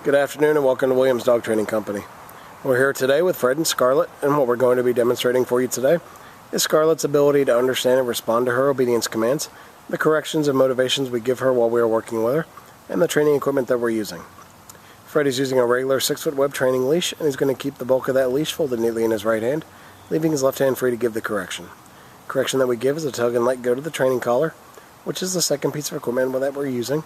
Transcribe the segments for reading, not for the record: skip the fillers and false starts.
Good afternoon and welcome to Williams Dog Training Company. We're here today with Fred and Scarlet, and what we're going to be demonstrating for you today is Scarlet's ability to understand and respond to her obedience commands, the corrections and motivations we give her while we are working with her, and the training equipment that we're using. Fred is using a regular 6-foot web training leash, and he's going to keep the bulk of that leash folded neatly in his right hand, leaving his left hand free to give the correction. Correction that we give is a tug and let go to the training collar, which is the second piece of equipment that we're using.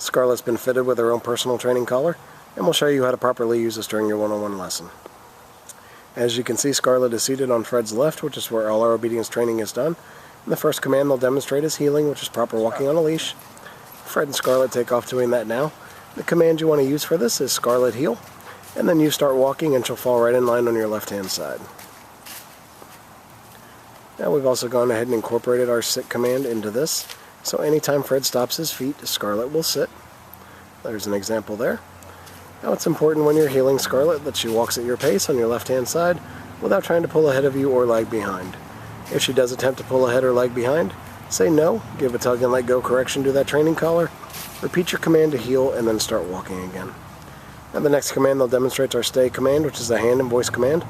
Scarlet's been fitted with her own personal training collar, and we'll show you how to properly use this during your one-on-one lesson. As you can see, Scarlet is seated on Fred's left, which is where all our obedience training is done. And the first command they'll demonstrate is heeling, which is proper walking on a leash. Fred and Scarlet take off doing that now. The command you want to use for this is Scarlet heel, and then you start walking and she'll fall right in line on your left-hand side. Now we've also gone ahead and incorporated our sit command into this. So anytime Fred stops his feet, Scarlet will sit. There's an example there. Now it's important when you're heeling Scarlet that she walks at your pace on your left-hand side without trying to pull ahead of you or lag behind. If she does attempt to pull ahead or lag behind, say no, give a tug and let go correction to that training collar, repeat your command to heel, and then start walking again. Now the next command they'll demonstrate is our stay command, which is a hand and voice command.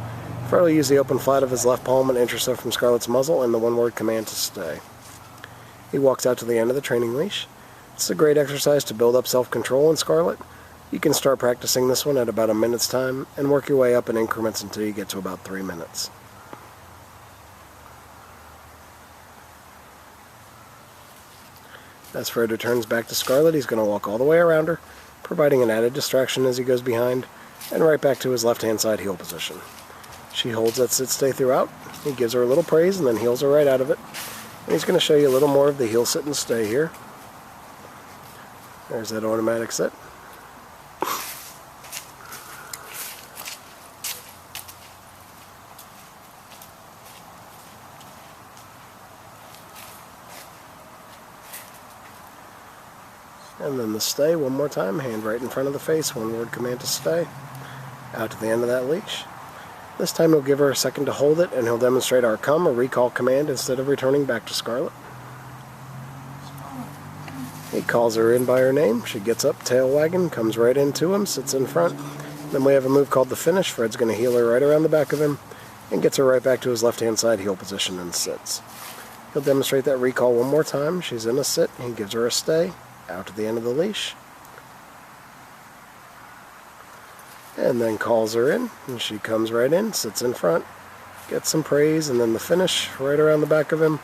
Fred will use the open flat of his left palm an inch or so from Scarlet's muzzle and the one-word command to stay. He walks out to the end of the training leash. It's a great exercise to build up self-control in Scarlet. You can start practicing this one at about a minute's time and work your way up in increments until you get to about 3 minutes. As Fred returns back to Scarlet, he's going to walk all the way around her, providing an added distraction as he goes behind, and right back to his left-hand side heel position. She holds that sit-stay throughout. He gives her a little praise and then heels her right out of it. And he's going to show you a little more of the heel sit and stay here. There's that automatic sit. And then the stay one more time, hand right in front of the face, one-word command to stay. Out to the end of that leash. This time he'll give her a second to hold it, and he'll demonstrate our come or recall command instead of returning back to Scarlet. He calls her in by her name. She gets up, tail wagging, comes right into him, sits in front. Then we have a move called the finish. Fred's going to heel her right around the back of him and gets her right back to his left-hand side heel position and sits. He'll demonstrate that recall one more time. She's in a sit. He gives her a stay. Out to the end of the leash. And then calls her in, and she comes right in, sits in front, gets some praise, and then the finish right around the back of him,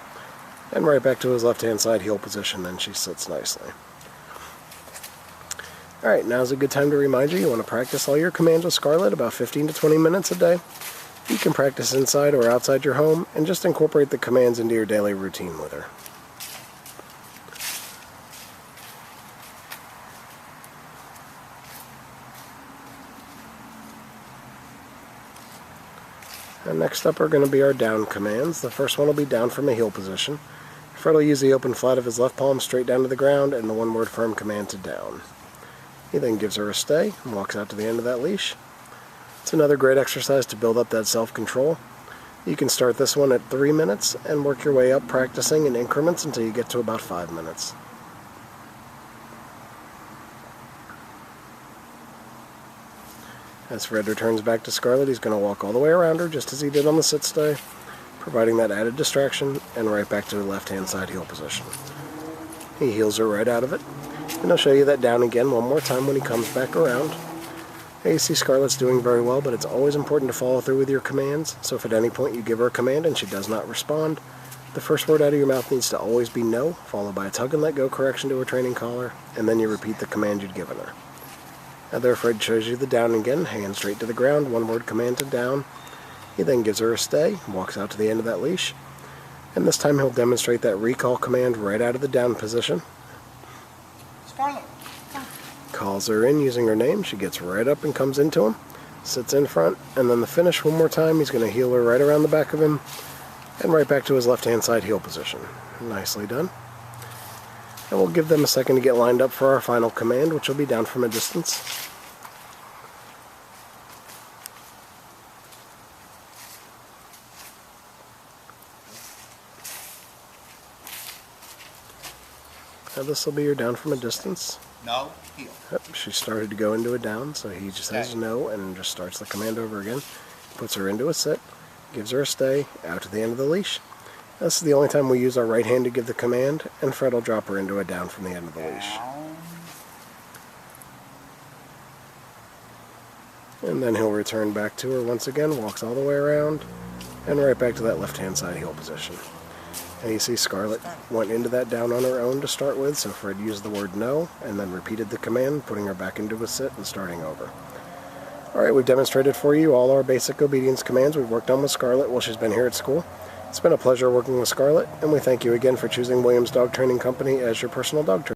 and right back to his left-hand side heel position, and she sits nicely. Alright, now's a good time to remind you want to practice all your commands with Scarlet about 15 to 20 minutes a day. You can practice inside or outside your home, and just incorporate the commands into your daily routine with her. And next up are going to be our down commands. The first one will be down from a heel position. Fred will use the open flat of his left palm straight down to the ground and the one-word firm command to down. He then gives her a stay and walks out to the end of that leash. It's another great exercise to build up that self-control. You can start this one at 3 minutes and work your way up practicing in increments until you get to about 5 minutes. As Fred returns back to Scarlet, he's going to walk all the way around her, just as he did on the sit stay, providing that added distraction, and right back to the left-hand side heel position. He heels her right out of it, and I'll show you that down again one more time when he comes back around. Now you see Scarlet's doing very well, but it's always important to follow through with your commands, so if at any point you give her a command and she does not respond, the first word out of your mouth needs to always be no, followed by a tug and let go correction to her training collar, and then you repeat the command you'd given her. Now there Fred shows you the down again, hand straight to the ground, one-word command to down. He then gives her a stay, walks out to the end of that leash, and this time he'll demonstrate that recall command right out of the down position. Scarlet, come. Calls her in using her name. She gets right up and comes into him, sits in front, and then the finish one more time. He's going to heel her right around the back of him and right back to his left-hand side heel position. Nicely done. And we'll give them a second to get lined up for our final command, which will be down from a distance. Now this will be your down from a distance. No, heel. Yep, she started to go into a down, so he just says Stay. no and just starts the command over again. Puts her into a sit, gives her a stay, out to the end of the leash. This is the only time we use our right hand to give the command, and Fred will drop her into a down from the end of the leash. Down. And then he'll return back to her once again, walks all the way around, and right back to that left-hand side heel position. And you see Scarlet went into that down on her own to start with, so Fred used the word no, and then repeated the command, putting her back into a sit and starting over. Alright, we've demonstrated for you all our basic obedience commands we've worked on with Scarlet while she's been here at school. It's been a pleasure working with Scarlet, and we thank you again for choosing Williams Dog Training Company as your personal dog trainer.